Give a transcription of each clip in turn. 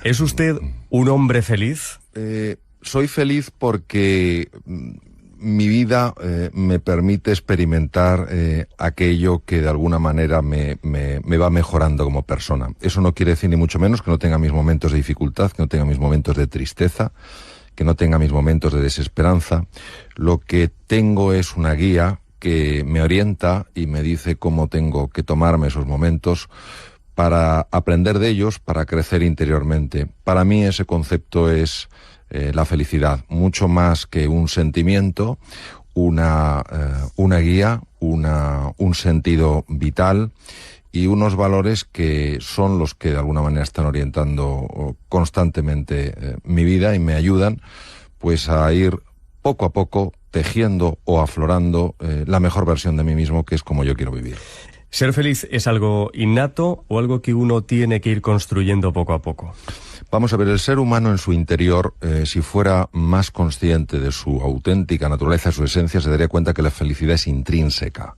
¿Es usted un hombre feliz? Soy feliz porque mi vida me permite experimentar aquello que de alguna manera me va mejorando como persona. Eso no quiere decir ni mucho menos que no tenga mis momentos de dificultad, que no tenga mis momentos de tristeza, que no tenga mis momentos de desesperanza. Lo que tengo es una guía que me orienta y me dice cómo tengo que tomarme esos momentos para aprender de ellos, para crecer interiormente. Para mí ese concepto es la felicidad, mucho más que un sentimiento, una guía, un sentido vital y unos valores que son los que de alguna manera están orientando constantemente mi vida y me ayudan pues a ir poco a poco tejiendo o aflorando la mejor versión de mí mismo, que es como yo quiero vivir. ¿Ser feliz es algo innato o algo que uno tiene que ir construyendo poco a poco? Vamos a ver, el ser humano en su interior, si fuera más consciente de su auténtica naturaleza, su esencia, se daría cuenta que la felicidad es intrínseca.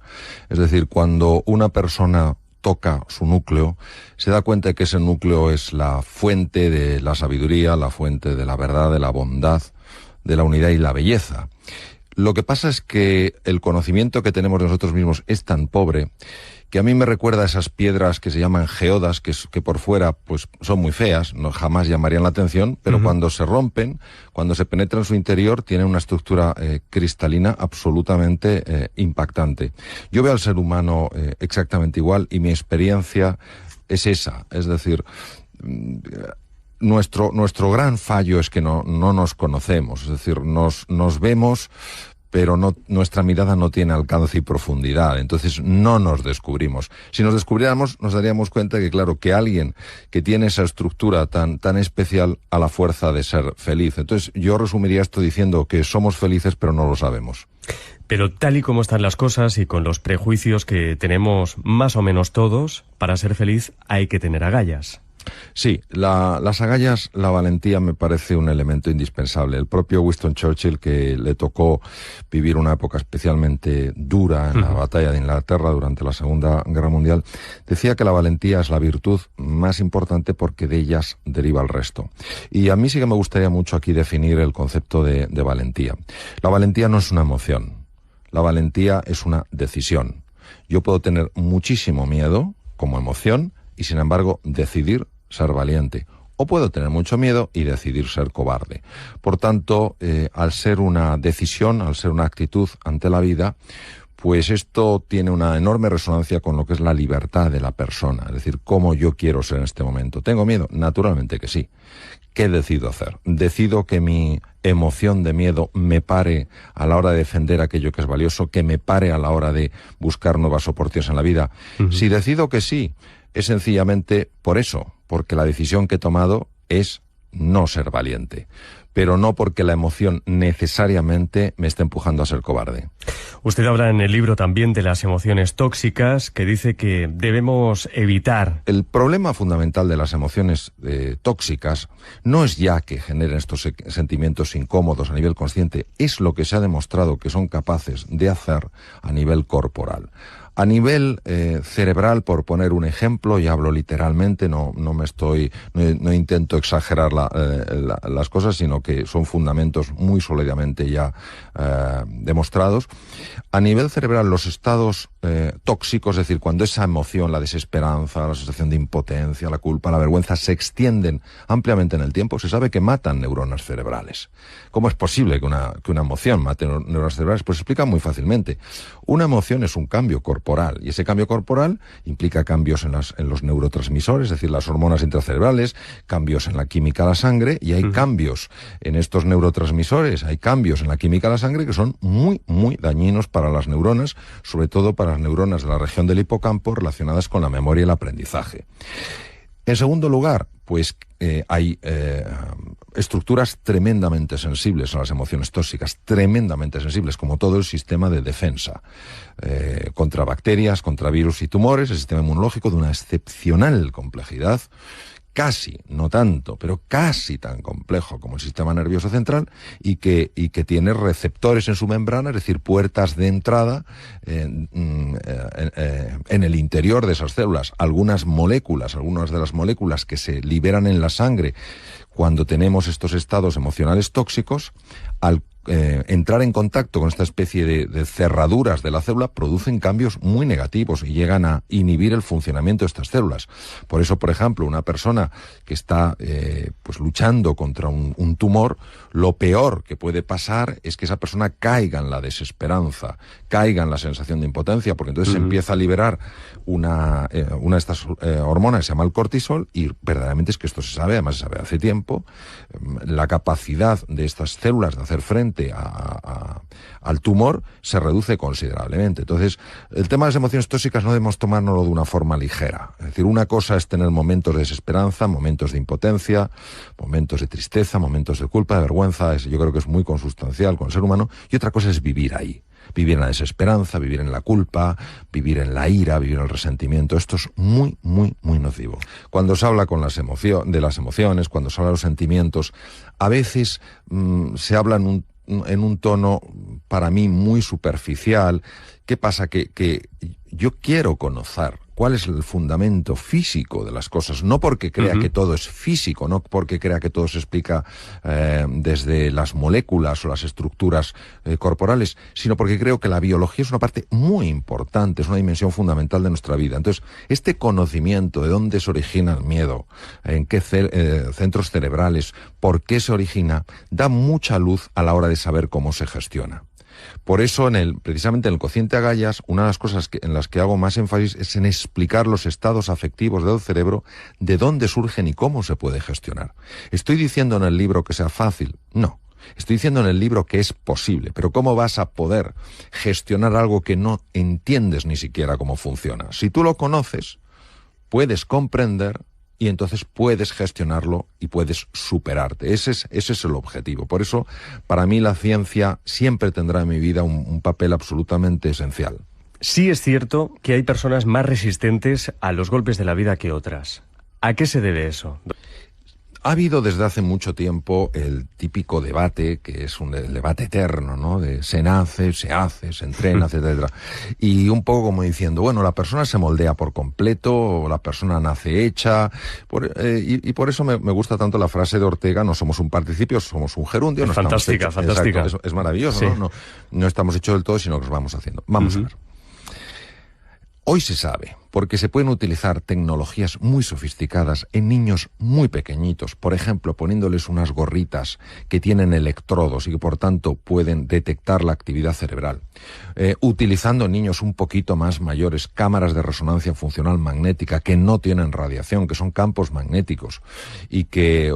Es decir, cuando una persona toca su núcleo, se da cuenta de que ese núcleo es la fuente de la sabiduría, la fuente de la verdad, de la bondad, de la unidad y la belleza. Lo que pasa es que el conocimiento que tenemos de nosotros mismos es tan pobre que a mí me recuerda a esas piedras que se llaman geodas, que por fuera pues son muy feas, no jamás llamarían la atención, pero cuando se rompen, cuando se penetra en su interior, tienen una estructura cristalina absolutamente impactante. Yo veo al ser humano exactamente igual y mi experiencia es esa, es decir, nuestro gran fallo es que no nos conocemos, es decir, nos vemos, pero nuestra mirada no tiene alcance y profundidad, entonces no nos descubrimos. Si nos descubriéramos, nos daríamos cuenta que, claro, que alguien que tiene esa estructura tan especial a la fuerza de ser feliz. Entonces yo resumiría esto diciendo que somos felices, pero no lo sabemos. Pero tal y como están las cosas y con los prejuicios que tenemos más o menos todos, para ser feliz hay que tener agallas. Sí, las agallas, la valentía me parece un elemento indispensable. El propio Winston Churchill, que le tocó vivir una época especialmente dura en la batalla de Inglaterra durante la Segunda Guerra Mundial, decía que la valentía es la virtud más importante porque de ellas deriva el resto. Y a mí sí que me gustaría mucho aquí definir el concepto de valentía. La valentía no es una emoción, la valentía es una decisión. Yo puedo tener muchísimo miedo como emoción y sin embargo decidir ser valiente. O puedo tener mucho miedo y decidir ser cobarde. Por tanto, al ser una decisión, al ser una actitud ante la vida, pues esto tiene una enorme resonancia con lo que es la libertad de la persona. Es decir, cómo yo quiero ser en este momento. ¿Tengo miedo? Naturalmente que sí. ¿Qué decido hacer? ¿Decido que mi emoción de miedo me pare a la hora de defender aquello que es valioso, que me pare a la hora de buscar nuevas oportunidades en la vida? Si decido que sí, es sencillamente por eso, porque la decisión que he tomado es no ser valiente, pero no porque la emoción necesariamente me esté empujando a ser cobarde. Usted habla en el libro también de las emociones tóxicas, que dice que debemos evitar. El problema fundamental de las emociones tóxicas no es ya que generen estos sentimientos incómodos a nivel consciente, es lo que se ha demostrado que son capaces de hacer a nivel corporal. A nivel cerebral, por poner un ejemplo, y hablo literalmente, no intento exagerar las cosas, sino que son fundamentos muy sólidamente ya demostrados. A nivel cerebral, los estados tóxicos, es decir, cuando esa emoción, la desesperanza, la sensación de impotencia, la culpa, la vergüenza, se extienden ampliamente en el tiempo, se sabe que matan neuronas cerebrales. ¿Cómo es posible que una emoción mate neuronas cerebrales? Pues se explica muy fácilmente. Una emoción es un cambio corporal, y ese cambio corporal implica cambios en los neurotransmisores, es decir, las hormonas intracerebrales, cambios en la química de la sangre, y hay cambios en estos neurotransmisores, hay cambios en la química de la sangre que son muy, muy dañinos para las neuronas, sobre todo para las neuronas de la región del hipocampo relacionadas con la memoria y el aprendizaje. En segundo lugar, pues hay estructuras tremendamente sensibles a las emociones tóxicas, tremendamente sensibles, como todo el sistema de defensa contra bacterias, contra virus y tumores, el sistema inmunológico de una excepcional complejidad casi, no tanto, pero casi tan complejo como el sistema nervioso central y que tiene receptores en su membrana, es decir, puertas de entrada en el interior de esas células. Algunas de las moléculas que se liberan en la sangre cuando tenemos estos estados emocionales tóxicos, al entrar en contacto con esta especie de cerraduras de la célula, producen cambios muy negativos y llegan a inhibir el funcionamiento de estas células. Por eso, por ejemplo, una persona que está pues luchando contra un tumor, lo peor que puede pasar es que esa persona caiga en la desesperanza, caiga en la sensación de impotencia, porque entonces se empieza a liberar una de estas hormonas que se llama el cortisol, y verdaderamente es que esto se sabe, además se sabe hace tiempo, la capacidad de estas células de hacer frente al tumor se reduce considerablemente. Entonces, el tema de las emociones tóxicas no debemos tomárnoslo de una forma ligera. Es decir, una cosa es tener momentos de desesperanza, momentos de impotencia, momentos de tristeza, momentos de culpa, de vergüenza, yo creo que es muy consustancial con el ser humano, y otra cosa es vivir ahí. Vivir en la desesperanza, vivir en la culpa, vivir en la ira, vivir en el resentimiento. Esto es muy, muy, muy nocivo. Cuando se habla de las emociones, cuando se habla de los sentimientos, a veces se habla en un tono, para mí, muy superficial. ¿Qué pasa? Que yo quiero conocer cuál es el fundamento físico de las cosas, no porque crea que todo es físico, no porque crea que todo se explica desde las moléculas o las estructuras corporales, sino porque creo que la biología es una parte muy importante, es una dimensión fundamental de nuestra vida. Entonces, este conocimiento de dónde se origina el miedo, en qué centros cerebrales, por qué se origina, da mucha luz a la hora de saber cómo se gestiona. Por eso, precisamente en el cociente Agallas, una de las cosas en las que hago más énfasis es en explicar los estados afectivos del cerebro, de dónde surgen y cómo se puede gestionar. ¿Estoy diciendo en el libro que sea fácil? No. Estoy diciendo en el libro que es posible, pero ¿cómo vas a poder gestionar algo que no entiendes ni siquiera cómo funciona? Si tú lo conoces, puedes comprender y entonces puedes gestionarlo y puedes superarte. Ese es el objetivo. Por eso, para mí, la ciencia siempre tendrá en mi vida un papel absolutamente esencial. Sí es cierto que hay personas más resistentes a los golpes de la vida que otras. ¿A qué se debe eso? Ha habido desde hace mucho tiempo el típico debate, que es el debate eterno, ¿no? De se nace, se hace, se entrena, etcétera. Y un poco como diciendo, bueno, la persona se moldea por completo, o la persona nace hecha. Y por eso me gusta tanto la frase de Ortega, no somos un participio, somos un gerundio. Es fantástica, fantástica. Exacto, es maravilloso, sí. No estamos hechos del todo, sino que nos vamos haciendo. Vamos a ver. Hoy se sabe, porque se pueden utilizar tecnologías muy sofisticadas en niños muy pequeñitos, por ejemplo, poniéndoles unas gorritas que tienen electrodos y que por tanto pueden detectar la actividad cerebral, utilizando en niños un poquito más mayores cámaras de resonancia funcional magnética que no tienen radiación, que son campos magnéticos, y que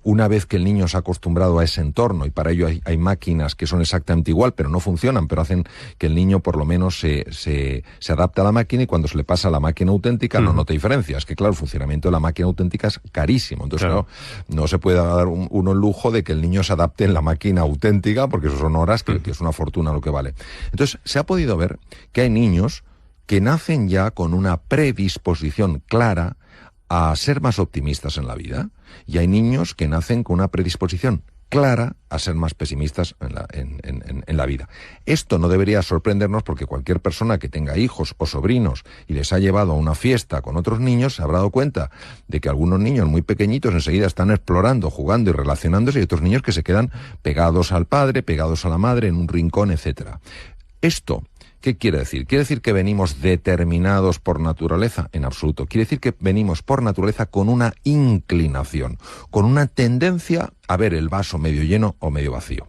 una vez que el niño se ha acostumbrado a ese entorno, y para ello hay máquinas que son exactamente igual, pero no funcionan, pero hacen que el niño por lo menos se adapte a la máquina, y cuando se le pasa a la máquina auténtica no nota diferencia. Es que, claro, el funcionamiento de la máquina auténtica es carísimo. Entonces, claro, no se puede dar uno el lujo de que el niño se adapte en la máquina auténtica, porque eso son horas que es una fortuna lo que vale. Entonces, se ha podido ver que hay niños que nacen ya con una predisposición clara a ser más optimistas en la vida, y hay niños que nacen con una predisposición clara a ser más pesimistas en la vida. Esto no debería sorprendernos, porque cualquier persona que tenga hijos o sobrinos y les ha llevado a una fiesta con otros niños se habrá dado cuenta de que algunos niños muy pequeñitos enseguida están explorando, jugando y relacionándose, y otros niños que se quedan pegados al padre, pegados a la madre, en un rincón, etcétera. Esto, ¿qué quiere decir? ¿Quiere decir que venimos determinados por naturaleza? En absoluto. Quiere decir que venimos por naturaleza con una inclinación, con una tendencia a ver el vaso medio lleno o medio vacío.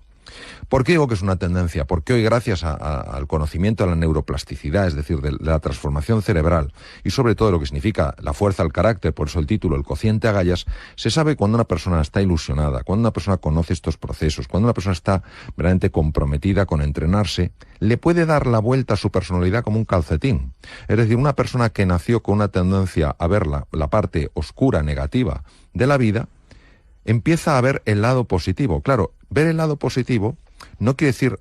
¿Por qué digo que es una tendencia? Porque hoy, gracias al conocimiento de la neuroplasticidad, es decir, de la transformación cerebral, y sobre todo lo que significa la fuerza al carácter, por eso el título, el cociente Agallas, se sabe cuando una persona está ilusionada, cuando una persona conoce estos procesos, cuando una persona está verdaderamente comprometida con entrenarse, le puede dar la vuelta a su personalidad como un calcetín. Es decir, una persona que nació con una tendencia a ver la parte oscura, negativa de la vida, empieza a ver el lado positivo. Claro, ver el lado positivo no quiere decir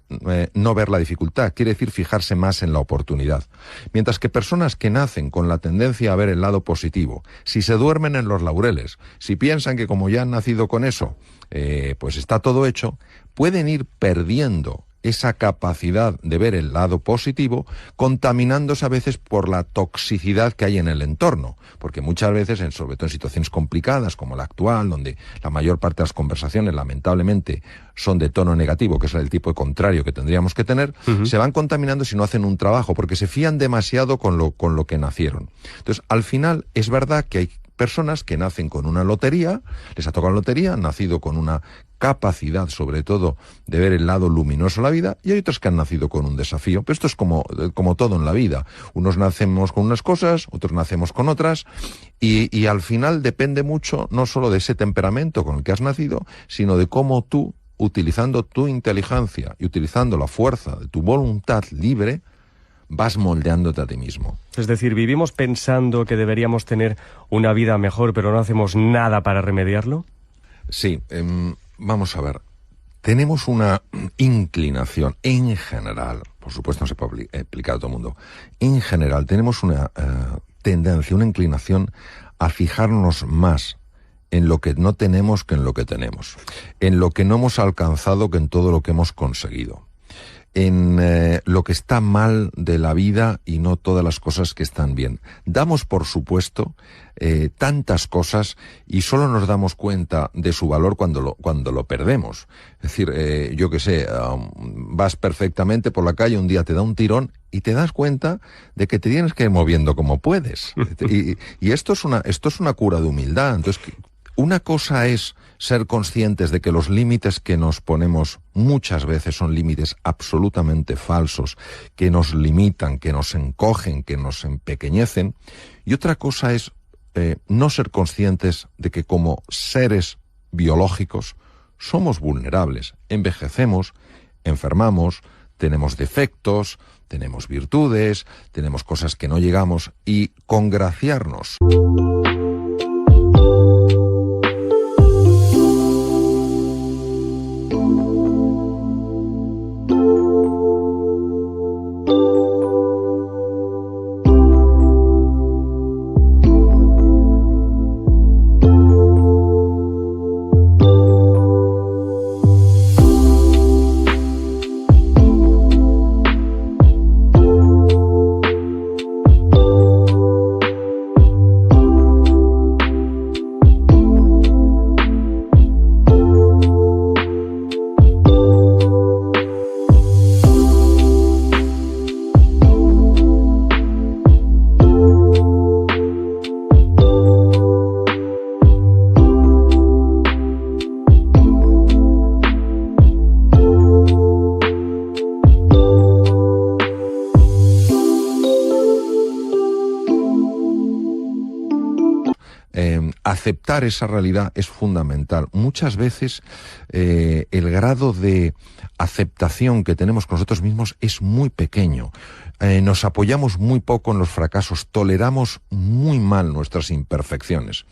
no ver la dificultad, quiere decir fijarse más en la oportunidad. Mientras que personas que nacen con la tendencia a ver el lado positivo, si se duermen en los laureles, si piensan que como ya han nacido con eso, pues está todo hecho, pueden ir perdiendo esa capacidad de ver el lado positivo, contaminándose a veces por la toxicidad que hay en el entorno, porque muchas veces, sobre todo en situaciones complicadas como la actual, donde la mayor parte de las conversaciones lamentablemente son de tono negativo, que es el tipo de contrario que tendríamos que tener, se van contaminando si no hacen un trabajo, porque se fían demasiado con lo que nacieron. Entonces, al final, es verdad que hay personas que nacen con una lotería, les ha tocado la lotería, han nacido con una capacidad, sobre todo, de ver el lado luminoso de la vida, y hay otros que han nacido con un desafío. Pero esto es como todo en la vida. Unos nacemos con unas cosas, otros nacemos con otras, y al final depende mucho no solo de ese temperamento con el que has nacido, sino de cómo tú, utilizando tu inteligencia y utilizando la fuerza de tu voluntad libre, vas moldeándote a ti mismo. Es decir, vivimos pensando que deberíamos tener una vida mejor, pero no hacemos nada para remediarlo. Sí, vamos a ver. Tenemos una inclinación en general, por supuesto no se puede explicar a todo el mundo, en general tenemos una tendencia, una inclinación a fijarnos más en lo que no tenemos que en lo que tenemos, en lo que no hemos alcanzado que en todo lo que hemos conseguido, en lo que está mal de la vida y no todas las cosas que están bien. Damos por supuesto tantas cosas y solo nos damos cuenta de su valor cuando lo perdemos. Es decir, yo qué sé, vas perfectamente por la calle, un día te da un tirón y te das cuenta de que te tienes que ir moviendo como puedes. Y esto es una cura de humildad. Entonces, una cosa es ser conscientes de que los límites que nos ponemos muchas veces son límites absolutamente falsos, que nos limitan, que nos encogen, que nos empequeñecen. Y otra cosa es no ser conscientes de que como seres biológicos somos vulnerables, envejecemos, enfermamos, tenemos defectos, tenemos virtudes, tenemos cosas que no llegamos, y congraciarnos aceptar esa realidad es fundamental. Muchas veces el grado de aceptación que tenemos con nosotros mismos es muy pequeño. Nos apoyamos muy poco en los fracasos, toleramos muy mal nuestras imperfecciones.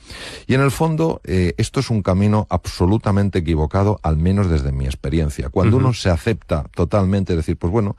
Y en el fondo, esto es un camino absolutamente equivocado, al menos desde mi experiencia. Cuando uno se acepta totalmente, decir, pues bueno,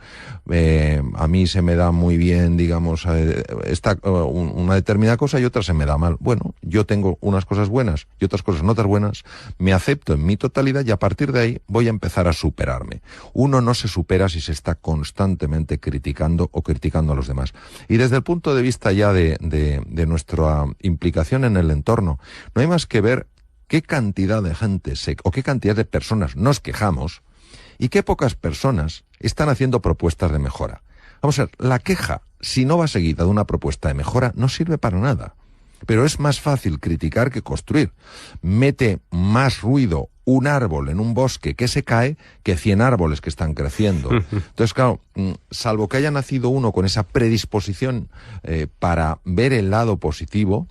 a mí se me da muy bien, digamos, una determinada cosa y otra se me da mal. Bueno, yo tengo unas cosas buenas y otras cosas no tan buenas, me acepto en mi totalidad y a partir de ahí voy a empezar a superarme. Uno no se supera si se está constantemente criticando o criticando a los demás. Y desde el punto de vista ya de nuestra implicación en el entorno, no hay más que ver qué cantidad de gente o qué cantidad de personas nos quejamos y qué pocas personas están haciendo propuestas de mejora. Vamos a ver, la queja, si no va seguida de una propuesta de mejora, no sirve para nada. Pero es más fácil criticar que construir. Mete más ruido un árbol en un bosque que se cae que 100 árboles que están creciendo. Entonces, claro, salvo que haya nacido uno con esa predisposición para ver el lado positivo,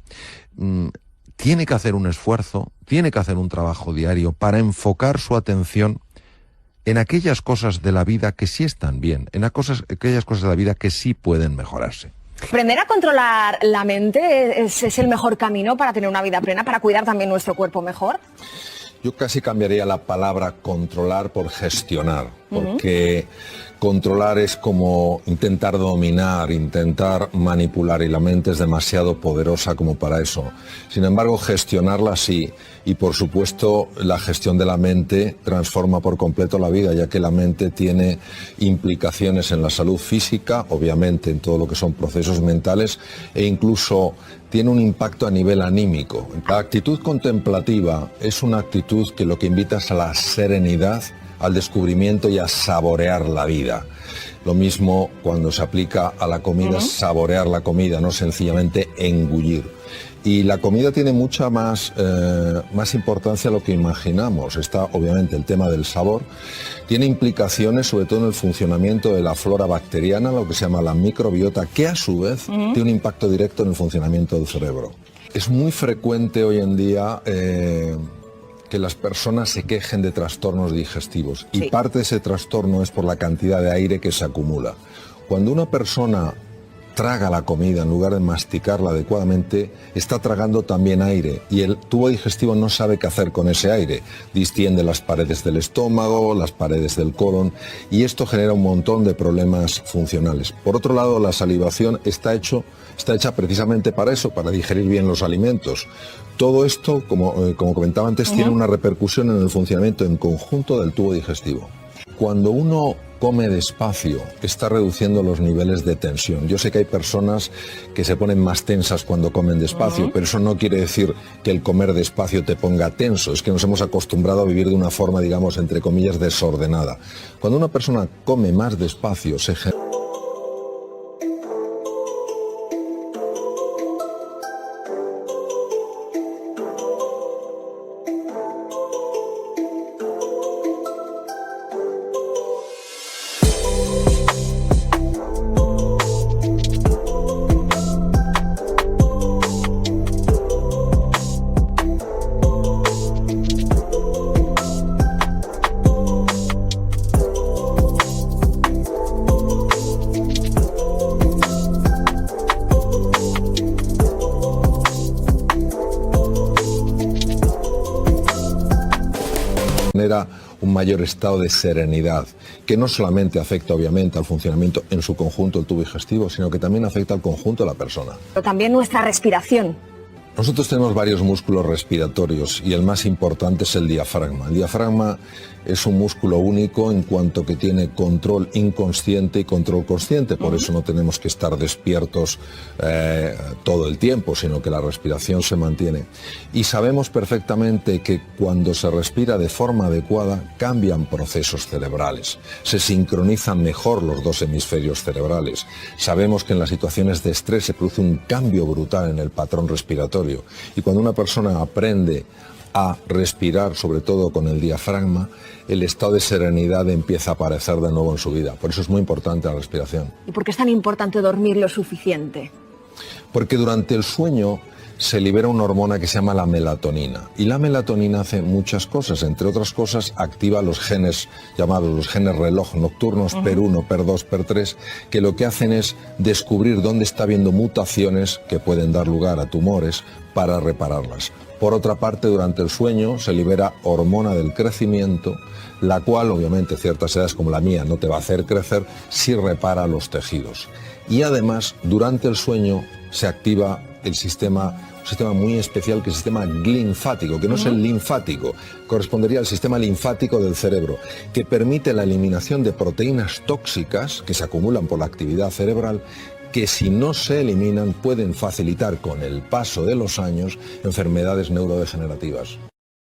tiene que hacer un esfuerzo, tiene que hacer un trabajo diario para enfocar su atención en aquellas cosas de la vida que sí están bien, en aquellas cosas de la vida que sí pueden mejorarse. ¿Aprender a controlar la mente es el mejor camino para tener una vida plena, para cuidar también nuestro cuerpo mejor? Yo casi cambiaría la palabra controlar por gestionar, porque controlar es como intentar dominar, intentar manipular, y la mente es demasiado poderosa como para eso. Sin embargo, gestionarla sí, y por supuesto la gestión de la mente transforma por completo la vida, ya que la mente tiene implicaciones en la salud física, obviamente en todo lo que son procesos mentales, e incluso tiene un impacto a nivel anímico. La actitud contemplativa es una actitud que lo que invita es a la serenidad, al descubrimiento y a saborear la vida. Lo mismo cuando se aplica a la comida, saborear la comida, no sencillamente engullir. Y la comida tiene mucha más importancia de lo que imaginamos. Está obviamente el tema del sabor. Tiene implicaciones sobre todo en el funcionamiento de la flora bacteriana, lo que se llama la microbiota, que a su vez tiene un impacto directo en el funcionamiento del cerebro. Es muy frecuente hoy en día que las personas se quejen de trastornos digestivos, y parte de ese trastorno es por la cantidad de aire que se acumula. Cuando una persona traga la comida en lugar de masticarla adecuadamente, está tragando también aire, y el tubo digestivo no sabe qué hacer con ese aire. Distiende las paredes del estómago, las paredes del colon, y esto genera un montón de problemas funcionales. Por otro lado, la salivación está hecha precisamente para eso, para digerir bien los alimentos. Todo esto, como comentaba antes, tiene una repercusión en el funcionamiento en conjunto del tubo digestivo. Cuando uno come despacio, está reduciendo los niveles de tensión. Yo sé que hay personas que se ponen más tensas cuando comen despacio, pero eso no quiere decir que el comer despacio te ponga tenso. Es que nos hemos acostumbrado a vivir de una forma, digamos, entre comillas, desordenada. Cuando una persona come más despacio, se genera un mayor estado de serenidad, que no solamente afecta obviamente al funcionamiento en su conjunto del tubo digestivo, sino que también afecta al conjunto de la persona. Pero también nuestra respiración. Nosotros tenemos varios músculos respiratorios y el más importante es el diafragma. El diafragma es un músculo único en cuanto que tiene control inconsciente y control consciente, por eso no tenemos que estar despiertos todo el tiempo, sino que la respiración se mantiene. Y sabemos perfectamente que cuando se respira de forma adecuada cambian procesos cerebrales, se sincronizan mejor los dos hemisferios cerebrales. Sabemos que en las situaciones de estrés se produce un cambio brutal en el patrón respiratorio. Y cuando una persona aprende a respirar, sobre todo con el diafragma, el estado de serenidad empieza a aparecer de nuevo en su vida. Por eso es muy importante la respiración. ¿Y por qué es tan importante dormir lo suficiente? Porque durante el sueño se libera una hormona que se llama la melatonina. Y la melatonina hace muchas cosas. Entre otras cosas, activa los genes llamados los genes reloj nocturnos, PER1, PER2, PER3, que lo que hacen es descubrir dónde está habiendo mutaciones que pueden dar lugar a tumores para repararlas. Por otra parte, durante el sueño se libera hormona del crecimiento, la cual, obviamente, ciertas edades como la mía no te va a hacer crecer, si repara los tejidos. Y además, durante el sueño se activa un sistema muy especial, que es el sistema linfático, que no es el linfático, correspondería al sistema linfático del cerebro, que permite la eliminación de proteínas tóxicas que se acumulan por la actividad cerebral, que si no se eliminan pueden facilitar con el paso de los años enfermedades neurodegenerativas.